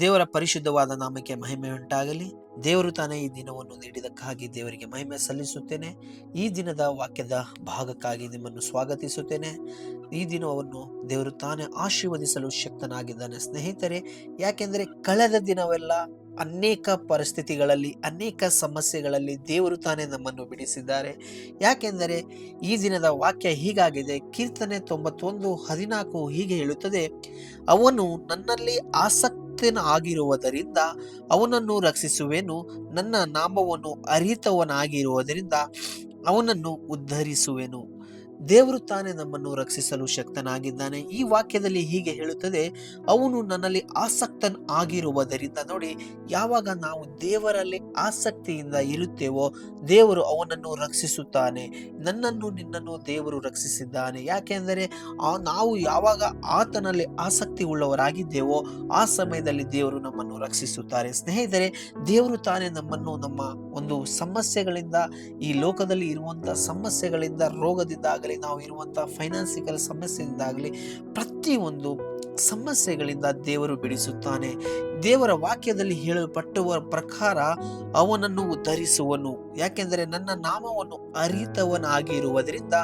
ದೇವರ ಪರಿಶುದ್ಧವಾದ ನಾಮಕ್ಕೆ ಮಹಿಮೆ ಉಂಟಾಗಲಿ. ದೇವರು ತಾನೇ ಈ ದಿನವನ್ನು ನೀಡಿದಕ್ಕಾಗಿ ದೇವರಿಗೆ ಮಹಿಮೆ ಸಲ್ಲಿಸುತ್ತೇನೆ. ಈ ದಿನದ ವಾಕ್ಯದ ಭಾಗಕ್ಕಾಗಿ ನಿಮ್ಮನ್ನು ಸ್ವಾಗತಿಸುತ್ತೇನೆ. ಈ ದಿನವನ್ನು ದೇವರು ತಾನೇ ಆಶೀರ್ವದಿಸಲು ಶಕ್ತನಾಗಿದ್ದಾನೆ ಸ್ನೇಹಿತರೆ. ಯಾಕೆಂದರೆ ಕಳೆದ ದಿನವೆಲ್ಲ ಅನೇಕ ಪರಿಸ್ಥಿತಿಗಳಲ್ಲಿ, ಅನೇಕ ಸಮಸ್ಯೆಗಳಲ್ಲಿ ದೇವರು ತಾನೇ ನಮ್ಮನ್ನು ಬಿಡಿಸಿದ್ದಾರೆ. ಯಾಕೆಂದರೆ ಈ ದಿನದ ವಾಕ್ಯ ಹೀಗಾಗಿದೆ. ಕೀರ್ತನೆ 91:14 ಹೀಗೆ ಹೇಳುತ್ತದೆ, ಅವನು ನನ್ನಲ್ಲಿ ಆಗಿರುವುದರಿಂದ ಅವನನ್ನು ರಕ್ಷಿಸುವೆನು, ನನ್ನ ನಾಮವನ್ನು ಅರಿತವನಾಗಿರುವುದರಿಂದ ಅವನನ್ನು ಉದ್ಧರಿಸುವೆನು. ದೇವರು ತಾನೇ ನಮ್ಮನ್ನು ರಕ್ಷಿಸಲು ಶಕ್ತನಾಗಿದ್ದಾನೆ. ಈ ವಾಕ್ಯದಲ್ಲಿ ಹೀಗೆ ಹೇಳುತ್ತದೆ, ಅವನು ನನ್ನಲ್ಲಿ ಆಗಿರುವುದರಿಂದ. ನೋಡಿ, ಯಾವಾಗ ನಾವು ದೇವರಲ್ಲಿ ಆಸಕ್ತಿಯಿಂದ ಇರುತ್ತೇವೋ ದೇವರು ಅವನನ್ನು ರಕ್ಷಿಸುತ್ತಾನೆ. ನನ್ನನ್ನು ನಿನ್ನನ್ನು ದೇವರು ರಕ್ಷಿಸಿದ್ದಾನೆ. ಯಾಕೆಂದರೆ ನಾವು ಯಾವಾಗ ಆತನಲ್ಲಿ ಆಸಕ್ತಿ ಉಳ್ಳವರಾಗಿದ್ದೇವೋ ಆ ಸಮಯದಲ್ಲಿ ದೇವರು ನಮ್ಮನ್ನು ರಕ್ಷಿಸುತ್ತಾರೆ. ಸ್ನೇಹಿತರೆ, ದೇವರು ತಾನೇ ನಮ್ಮನ್ನು ನಮ್ಮ ಒಂದು ಸಮಸ್ಯೆಗಳಿಂದ, ಈ ಲೋಕದಲ್ಲಿ ಇರುವಂತಹ ಸಮಸ್ಯೆಗಳಿಂದ, ರೋಗದಿಂದಾಗಲಿ, ನಾವು ಇರುವಂತಹ ಫೈನಾನ್ಸಿಕಲ್ ಸಮಸ್ಯೆಯಿಂದಾಗಲಿ, ಪ್ರತಿಯೊಂದು ಸಮಸ್ಯೆಗಳಿಂದ ದೇವರು ಬಿಡಿಸುತ್ತಾನೆ. ದೇವರ ವಾಕ್ಯದಲ್ಲಿ ಹೇಳಲ್ಪಟ್ಟುವ ಪ್ರಕಾರ ಅವನನ್ನು ಉದ್ಧರಿಸುವನು. ಯಾಕೆಂದರೆ ನನ್ನ ನಾಮವನ್ನು ಅರಿತವನಾಗಿರುವುದರಿಂದ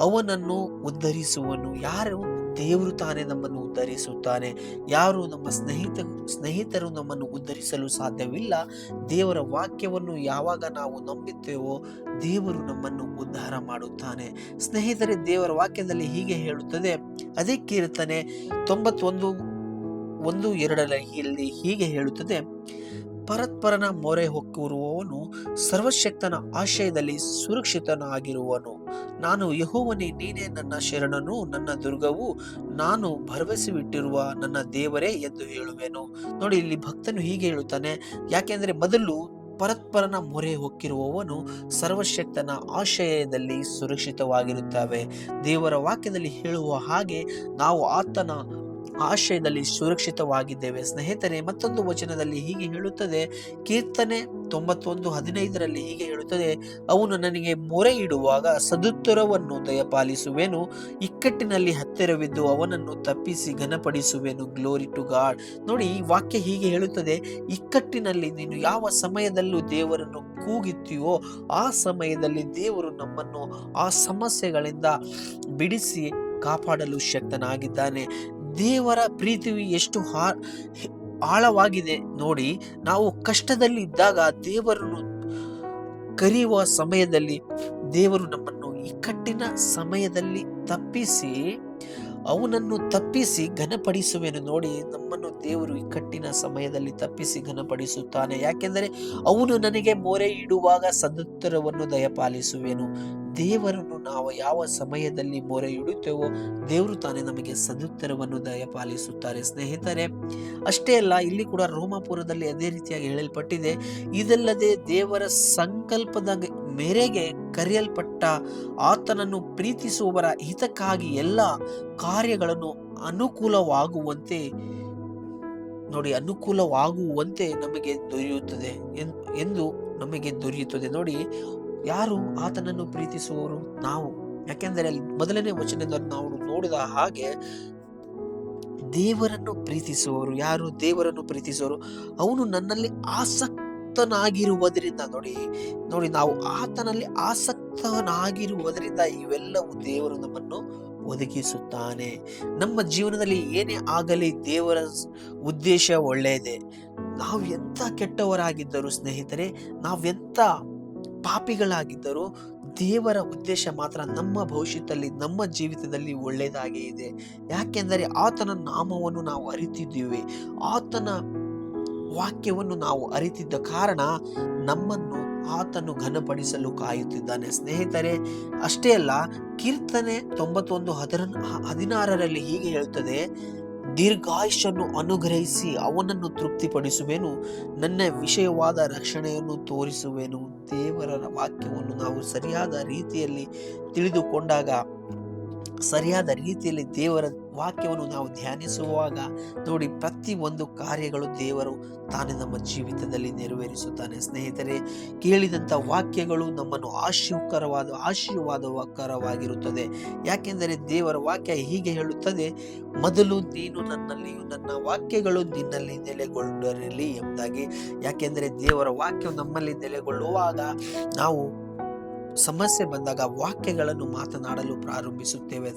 ಅವನನ್ನು ಉದ್ಧರಿಸುವನು. ಯಾರು? ದೇವರು ತಾನೇ ನಮ್ಮನ್ನು ಉದ್ಧರಿಸುತ್ತಾನೆ. ಯಾರು? ನಮ್ಮ ಸ್ನೇಹಿತರು ನಮ್ಮನ್ನು ಉದ್ಧರಿಸಲು ಸಾಧ್ಯವಿಲ್ಲ. ದೇವರ ವಾಕ್ಯವನ್ನು ಯಾವಾಗ ನಾವು ನಂಬುತ್ತೇವೋ ದೇವರು ನಮ್ಮನ್ನು ಉದ್ಧಾರ ಮಾಡುತ್ತಾನೆ. ಸ್ನೇಹಿತರೆ, ದೇವರ ವಾಕ್ಯದಲ್ಲಿ ಹೀಗೆ ಹೇಳುತ್ತದೆ, ಅದೇ ಕೀರ್ತನೆ 91:1-2 ಹೀಗೆ ಹೇಳುತ್ತದೆ, ಪರತ್ಪರನ ಮೊರೆ ಹೊಕ್ಕಿರುವವನು ಸರ್ವಶಕ್ತನ ಆಶ್ರಯದಲ್ಲಿ ಸುರಕ್ಷಿತನಾಗಿರುವನು. ನಾನು ಯೆಹೋವನೇ, ನೀನೇ ನನ್ನ ಶರಣನು, ನನ್ನ ದುರ್ಗವು, ನಾನು ಭರವಸೆವಿಟ್ಟಿರುವ ನನ್ನ ದೇವರೇ ಎಂದು ಹೇಳುವೆನು. ನೋಡಿ, ಇಲ್ಲಿ ಭಕ್ತನು ಹೀಗೆ ಹೇಳುತ್ತಾನೆ. ಯಾಕೆಂದ್ರೆ ಮೊದಲು ಪರತ್ಪರನ ಮೊರೆ ಹೊಕ್ಕಿರುವವನು ಸರ್ವಶಕ್ತನ ಆಶ್ರಯದಲ್ಲಿ ಸುರಕ್ಷಿತವಾಗಿರುತ್ತವೆ. ದೇವರ ವಾಕ್ಯದಲ್ಲಿ ಹೇಳುವ ಹಾಗೆ ನಾವು ಆತನ ಆಶ್ರಯದಲ್ಲಿ ಸುರಕ್ಷಿತವಾಗಿದ್ದೇವೆ. ಸ್ನೇಹಿತರೆ, ಮತ್ತೊಂದು ವಚನದಲ್ಲಿ ಹೀಗೆ ಹೇಳುತ್ತದೆ, ಕೀರ್ತನೆ 91:15 ಹೀಗೆ ಹೇಳುತ್ತದೆ, ಅವನು ನನಗೆ ಮೊರೆ ಇಡುವಾಗ ಸದುತ್ತರವನ್ನು ದಯಪಾಲಿಸುವೆನು, ಇಕ್ಕಟ್ಟಿನಲ್ಲಿ ಹತ್ತಿರವಿದ್ದು ಅವನನ್ನು ತಪ್ಪಿಸಿ ಘನಪಡಿಸುವೆನು. Glory to god. ನೋಡಿ, ಈ ವಾಕ್ಯ ಹೀಗೆ ಹೇಳುತ್ತದೆ, ಇಕ್ಕಟ್ಟಿನಲ್ಲಿ ನೀನು ಯಾವ ಸಮಯದಲ್ಲೂ ದೇವರನ್ನು ಕೂಗುತ್ತೀಯೋ ಆ ಸಮಯದಲ್ಲಿ ದೇವರು ನಮ್ಮನ್ನು ಆ ಸಮಸ್ಯೆಗಳಿಂದ ಬಿಡಿಸಿ ಕಾಪಾಡಲು ಶಕ್ತನಾಗಿದ್ದಾನೆ. ದೇವರ ಪ್ರೀತಿಯು ಎಷ್ಟು ಆಳವಾಗಿದೆ ನೋಡಿ. ನಾವು ಕಷ್ಟದಲ್ಲಿ ಇದ್ದಾಗ ದೇವರನ್ನು ಕರೆಯುವ ಸಮಯದಲ್ಲಿ ದೇವರು ನಮ್ಮನ್ನು ಇಕ್ಕಟ್ಟಿನ ಸಮಯದಲ್ಲಿ ಅವನನ್ನು ತಪ್ಪಿಸಿ ಘನಪಡಿಸುವೆನು. ನೋಡಿ, ನಮ್ಮನ್ನು ದೇವರು ಇಕ್ಕಟ್ಟಿನ ಸಮಯದಲ್ಲಿ ತಪ್ಪಿಸಿ ಘನಪಡಿಸುತ್ತಾನೆ. ಯಾಕೆಂದರೆ ಅವನು ನನಗೆ ಮೊರೆ ಇಡುವಾಗ ಸದುತ್ತರವನ್ನು ದಯಪಾಲಿಸುವೆನು. ದೇವರನ್ನು ನಾವು ಯಾವ ಸಮಯದಲ್ಲಿ ಮೊರೆ ಇಡುತ್ತೇವೋ ದೇವರು ತಾನೇ ನಮಗೆ ಸದುತ್ತರವನ್ನು ದಯಪಾಲಿಸುತ್ತಾರೆ. ಸ್ನೇಹಿತರೆ, ಅಷ್ಟೇ ಅಲ್ಲ, ಇಲ್ಲಿ ಕೂಡ ರೋಮಾಪುರದಲ್ಲಿ ಅದೇ ರೀತಿಯಾಗಿ ಹೇಳಲ್ಪಟ್ಟಿದೆ, ಇದಲ್ಲದೆ ದೇವರ ಸಂಕಲ್ಪದ ಮೇರೆಗೆ ಕರೆಯಲ್ಪಟ್ಟ ಆತನನ್ನು ಪ್ರೀತಿಸುವವರ ಹಿತಕ್ಕಾಗಿ ಎಲ್ಲ ಕಾರ್ಯಗಳನ್ನು ಅನುಕೂಲವಾಗುವಂತೆ ನಮಗೆ ದೊರೆಯುತ್ತದೆ ಎಂದು ನಮಗೆ ದೊರೆಯುತ್ತದೆ. ನೋಡಿ, ಯಾರು ಆತನನ್ನು ಪ್ರೀತಿಸುವವರು? ನಾವು. ಯಾಕೆಂದರೆ ಮೊದಲನೇ ವಚನದಲ್ಲಿ ನಾವು ನೋಡಿದ ಹಾಗೆ ದೇವರನ್ನು ಪ್ರೀತಿಸುವವರು ಯಾರು? ದೇವರನ್ನು ಪ್ರೀತಿಸುವವರು ಅವನು ನನ್ನಲ್ಲಿ ಆಸಕ್ತನಾಗಿರುವುದರಿಂದ. ನೋಡಿ, ನಾವು ಆತನಲ್ಲಿ ಆಸಕ್ತನಾಗಿರುವುದರಿಂದ ಇವೆಲ್ಲವೂ ದೇವರು ನಮ್ಮನ್ನು ಒದಗಿಸುತ್ತಾನೆ. ನಮ್ಮ ಜೀವನದಲ್ಲಿ ಏನೇ ಆಗಲಿ ದೇವರ ಉದ್ದೇಶ ಒಳ್ಳೆಯದೇ. ನಾವು ಎಂತ ಕೆಟ್ಟವರಾಗಿದ್ದರು ಸ್ನೇಹಿತರೆ, ನಾವೆಂತ ಪಾಪಿಗಳಾಗಿದ್ದರು, ದೇವರ ಉದ್ದೇಶ ಮಾತ್ರ ನಮ್ಮ ಭವಿಷ್ಯದಲ್ಲಿ, ನಮ್ಮ ಜೀವಿತದಲ್ಲಿ ಒಳ್ಳೆಯದಾಗೇ ಇದೆ. ಯಾಕೆಂದರೆ ಆತನ ನಾಮವನ್ನು ನಾವು ಅರಿತಿದ್ದೀವಿ, ಆತನ ವಾಕ್ಯವನ್ನು ನಾವು ಅರಿತಿದ್ದ ಕಾರಣ ನಮ್ಮನ್ನು ಆತನು ಘನಪಡಿಸಲು ಕಾಯುತ್ತಿದ್ದಾನೆ. ಸ್ನೇಹಿತರೆ, ಅಷ್ಟೇ ಅಲ್ಲ, ಕೀರ್ತನೆ 91:16 ಹೀಗೆ ಹೇಳುತ್ತದೆ, ದೀರ್ಘಾಯುಷನ್ನು ಅನುಗ್ರಹಿಸಿ ಅವನನ್ನು ತೃಪ್ತಿಪಡಿಸುವೆನು, ನನ್ನ ವಿಷಯವಾದ ರಕ್ಷಣೆಯನ್ನು ತೋರಿಸುವೆನು. ದೇವರ ವಾಕ್ಯವನ್ನು ನಾವು ಸರಿಯಾದ ರೀತಿಯಲ್ಲಿ ತಿಳಿದುಕೊಂಡಾಗ ಸರಿಯಾದ ರೀತಿಯಲ್ಲಿ ದೇವರ ವಾಕ್ಯವನ್ನು ನಾವು ಧ್ಯಾನಿಸುವಾಗ ನೋಡಿ, ಪ್ರತಿ ಒಂದು ಕಾರ್ಯಗಳು ದೇವರು ತಾನೇ ನಮ್ಮ ಜೀವಿತದಲ್ಲಿ ನೆರವೇರಿಸುತ್ತಾನೆ. ಸ್ನೇಹಿತರೆ, ಕೇಳಿದಂಥ ವಾಕ್ಯಗಳು ನಮ್ಮನ್ನು ಆಶೀರ್ವಾದಕರವಾಗಿರುತ್ತದೆ. ಯಾಕೆಂದರೆ ದೇವರ ವಾಕ್ಯ ಹೀಗೆ ಹೇಳುತ್ತದೆ, ಮೊದಲು ನೀನು ನನ್ನಲ್ಲಿಯೂ ನನ್ನ ವಾಕ್ಯಗಳು ನಿನ್ನಲ್ಲಿ ನೆಲೆಗೊಂಡಿರಲಿ ಎಂಬುದಾಗಿ. ಯಾಕೆಂದರೆ ದೇವರ ವಾಕ್ಯವು ನಮ್ಮಲ್ಲಿ ನೆಲೆಗೊಳ್ಳುವಾಗ ನಾವು ಸಮಸ್ಯೆ ಬಂದಾಗ ವಾಕ್ಯಗಳನ್ನು ಮಾತನಾಡಲು ಪ್ರಾರಂಭಿಸುತ್ತೇವೆ.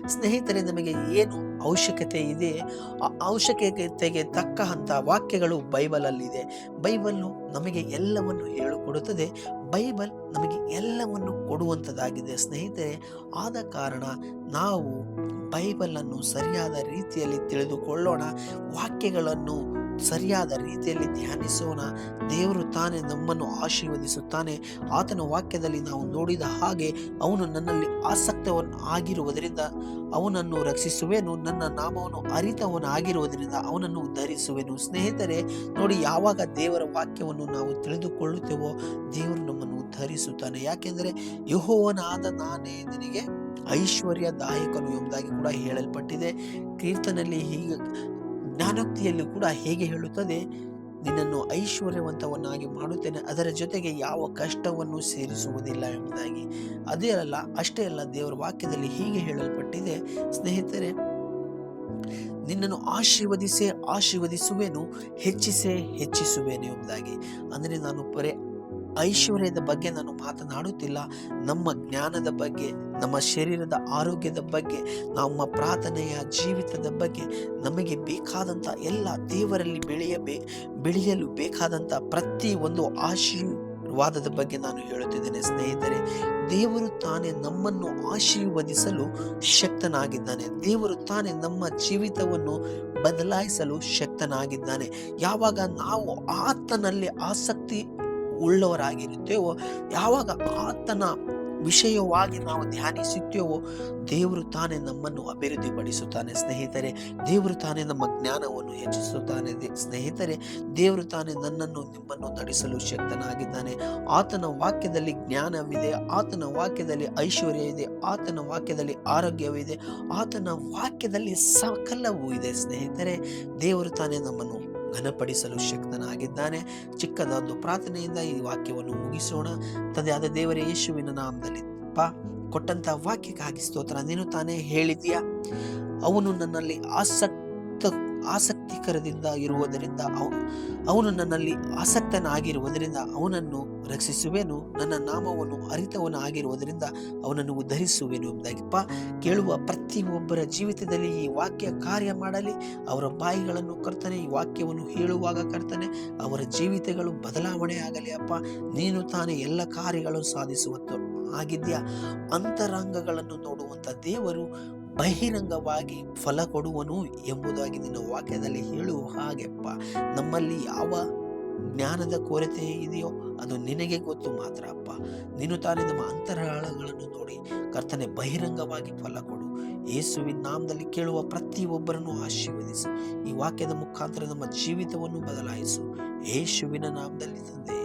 ಸ್ನೇಹಿತರೆ, ನಮಗೆ ಏನು ಅವಶ್ಯಕತೆ ಇದೆ, ಆ ಅವಶ್ಯಕತೆಗೆ ತಕ್ಕಂಥ ವಾಕ್ಯಗಳು ಬೈಬಲಲ್ಲಿದೆ. ಬೈಬಲ್ಲು ನಮಗೆ ಎಲ್ಲವನ್ನು ಹೇಳಿಕೊಡುತ್ತದೆ. ಬೈಬಲ್ ನಮಗೆ ಎಲ್ಲವನ್ನು ಕೊಡುವಂಥದ್ದಾಗಿದೆ. ಸ್ನೇಹಿತರೆ, ಆದ ಕಾರಣ ನಾವು ಬೈಬಲನ್ನು ಸರಿಯಾದ ರೀತಿಯಲ್ಲಿ ತಿಳಿದುಕೊಳ್ಳೋಣ, ವಾಕ್ಯಗಳನ್ನು ಸರಿಯಾದ ರೀತಿಯಲ್ಲಿ ಧ್ಯಾನಿಸೋಣ. ದೇವರು ತಾನೇ ನಮ್ಮನ್ನು ಆಶೀರ್ವದಿಸುತ್ತಾನೆ. ಆತನ ವಾಕ್ಯದಲ್ಲಿ ನಾವು ನೋಡಿದ ಹಾಗೆ, ಅವನು ನನ್ನಲ್ಲಿ ಆಗಿರುವುದರಿಂದ ಅವನನ್ನು ರಕ್ಷಿಸುವೆನು, ನನ್ನ ನಾಮವನ್ನು ಅರಿತವನಾಗಿರುವುದರಿಂದ ಅವನನ್ನು ಉದ್ಧರಿಸುವೆನು. ಸ್ನೇಹಿತರೆ ನೋಡಿ, ಯಾವಾಗ ದೇವರ ವಾಕ್ಯವನ್ನು ನಾವು ತಿಳಿದುಕೊಳ್ಳುತ್ತೇವೋ ದೇವರು ನಮ್ಮನ್ನು ಉದ್ಧರಿಸುತ್ತಾನೆ. ಯಾಕೆಂದರೆ ಯೆಹೋವನಾದ ನಾನೇ ನಿನಗೆ ಐಶ್ವರ್ಯದಾಯಕನು ಎಂಬುದಾಗಿ ಕೂಡ ಹೇಳಲ್ಪಟ್ಟಿದೆ. ಕೀರ್ತನಲ್ಲಿ ಹೀಗೆ, ಜ್ಞಾನೋಕ್ತಿಯಲ್ಲಿ ಕೂಡ ಹೇಗೆ ಹೇಳುತ್ತದೆ, ನಿನ್ನನ್ನು ಐಶ್ವರ್ಯವಂತವನ್ನಾಗಿ ಮಾಡುತ್ತೇನೆ, ಅದರ ಜೊತೆಗೆ ಯಾವ ಕಷ್ಟವನ್ನು ಸೇರಿಸುವುದಿಲ್ಲ ಎಂಬುದಾಗಿ. ಅಷ್ಟೇ ಅಲ್ಲ, ದೇವರ ವಾಕ್ಯದಲ್ಲಿ ಹೀಗೆ ಹೇಳಲ್ಪಟ್ಟಿದೆ, ಸ್ನೇಹಿತರೆ, ನಿನ್ನನ್ನು ಆಶೀರ್ವದಿಸುವೆನು, ಹೆಚ್ಚಿಸುವೆನು ಎಂಬುದಾಗಿ. ಅಂದರೆ ನಾನು ಐಶ್ವರ್ಯದ ಬಗ್ಗೆ ನಾನು ಮಾತನಾಡುತ್ತಿಲ್ಲ. ನಮ್ಮ ಜ್ಞಾನದ ಬಗ್ಗೆ, ನಮ್ಮ ಶರೀರದ ಆರೋಗ್ಯದ ಬಗ್ಗೆ, ನಮ್ಮ ಪ್ರಾರ್ಥನೆಯ ಜೀವಿತದ ಬಗ್ಗೆ, ನಮಗೆ ಬೇಕಾದಂಥ ಎಲ್ಲ ದೇವರಲ್ಲಿ ಬೆಳೆಯಲು ಬೇಕಾದಂಥ ಪ್ರತಿ ಒಂದು ಆಶೀರ್ವಾದದ ಬಗ್ಗೆ ನಾನು ಹೇಳುತ್ತಿದ್ದೇನೆ. ಸ್ನೇಹಿತರೆ, ದೇವರು ತಾನೇ ನಮ್ಮನ್ನು ಆಶೀರ್ವದಿಸಲು ಶಕ್ತನಾಗಿದ್ದಾನೆ. ದೇವರು ತಾನೇ ನಮ್ಮ ಜೀವಿತವನ್ನು ಬದಲಾಯಿಸಲು ಶಕ್ತನಾಗಿದ್ದಾನೆ. ಯಾವಾಗ ನಾವು ಆತನಲ್ಲಿ ಆಸಕ್ತಿ ಉಳ್ಳವರಾಗಿರುತ್ತೇವೋ, ಯಾವಾಗ ಆತನ ವಿಷಯವಾಗಿ ನಾವು ಧ್ಯಾನಿಸುತ್ತೇವೋ, ದೇವರು ತಾನೇ ನಮ್ಮನ್ನು ಅಭಿವೃದ್ಧಿಪಡಿಸುತ್ತಾನೆ. ಸ್ನೇಹಿತರೆ, ದೇವರು ತಾನೇ ನಮ್ಮ ಜ್ಞಾನವನ್ನು ಹೆಚ್ಚಿಸುತ್ತಾನೆ. ಸ್ನೇಹಿತರೆ, ದೇವರು ತಾನೇ ನನ್ನನ್ನು ನಿಮ್ಮನ್ನು ನಡೆಸಲು ಶಕ್ತನಾಗಿದ್ದಾನೆ. ಆತನ ವಾಕ್ಯದಲ್ಲಿ ಜ್ಞಾನವಿದೆ, ಆತನ ವಾಕ್ಯದಲ್ಲಿ ಐಶ್ವರ್ಯ ಇದೆ, ಆತನ ವಾಕ್ಯದಲ್ಲಿ ಆರೋಗ್ಯವಿದೆ, ಆತನ ವಾಕ್ಯದಲ್ಲಿ ಸಕಲವೂ ಇದೆ. ಸ್ನೇಹಿತರೆ, ದೇವರು ತಾನೇ ನಮ್ಮನ್ನು ಘನಪಡಿಸಲು ಶಕ್ತನಾಗಿದ್ದಾನೆ. ಚಿಕ್ಕದೊಂದು ಪ್ರಾರ್ಥನೆಯಿಂದ ಈ ವಾಕ್ಯವನ್ನು ಮುಗಿಸೋಣ. ತಂದೆಯಾದ ದೇವರೇ, ಯೇಸುವಿನ ನಾಮದಲ್ಲಿ ಕೊಟ್ಟಂತ ವಾಕ್ಯಕ್ಕಾಗಿ ಸ್ತೋತ್ರ. ನೀನು ತಾನೇ ಹೇಳಿದ್ಯಾ, ಅವನು ನನ್ನಲ್ಲಿ ಆಸಕ್ತಿಕರದಿಂದ ಇರುವುದರಿಂದ, ಅವನು ನನ್ನಲ್ಲಿ ಆಸಕ್ತನಾಗಿರುವುದರಿಂದ ಅವನನ್ನು ರಕ್ಷಿಸುವೆನು, ನನ್ನ ನಾಮವನ್ನು ಅರಿತವನಾಗಿರುವುದರಿಂದ ಅವನನ್ನು ಉದ್ಧರಿಸುವೆನು ಎಂಬುದಾಗಿಪ್ಪ. ಕೇಳುವ ಪ್ರತಿಯೊಬ್ಬರ ಜೀವಿತದಲ್ಲಿ ಈ ವಾಕ್ಯ ಕಾರ್ಯ ಮಾಡಲಿ. ಅವರ ಬಾಯಿಗಳನ್ನು ಕರ್ತನೆ, ಈ ವಾಕ್ಯವನ್ನು ಹೇಳುವಾಗ ಕರ್ತನೆ, ಅವರ ಜೀವಿತಗಳು ಬದಲಾವಣೆ ಆಗಲಿ ಅಪ್ಪ. ನೀನು ತಾನೇ ಎಲ್ಲ ಕಾರ್ಯಗಳು ಸಾಧಿಸುವಂತ ಆಗಿದ್ಯಾ. ಅಂತರಂಗಗಳನ್ನು ನೋಡುವಂತ ದೇವರು ಬಹಿರಂಗವಾಗಿ ಫಲ ಕೊಡುವನು ಎಂಬುದಾಗಿ ನಿನ್ನ ವಾಕ್ಯದಲ್ಲಿ ಹೇಳುವ ಹಾಗೆಪ್ಪ. ನಮ್ಮಲ್ಲಿ ಯಾವ ಜ್ಞಾನದ ಕೊರತೆ ಇದೆಯೋ ಅದು ನಿನಗೆ ಗೊತ್ತು ಮಾತ್ರ ಅಪ್ಪ. ನೀನು ತಾನೇ ನಮ್ಮ ಅಂತರಾಳಗಳನ್ನು ನೋಡಿ ಕರ್ತನೆ ಬಹಿರಂಗವಾಗಿ ಫಲ ಕೊಡು. ಯೇಸುವಿನ ನಾಮದಲ್ಲಿ ಕೇಳುವ ಪ್ರತಿಯೊಬ್ಬರನ್ನು ಆಶೀರ್ವದಿಸು. ಈ ವಾಕ್ಯದ ಮುಖಾಂತರ ನಮ್ಮ ಜೀವಿತವನ್ನು ಬದಲಾಯಿಸು. ಯೇಸುವಿನ ನಾಮದಲ್ಲಿ ತಂದೆ,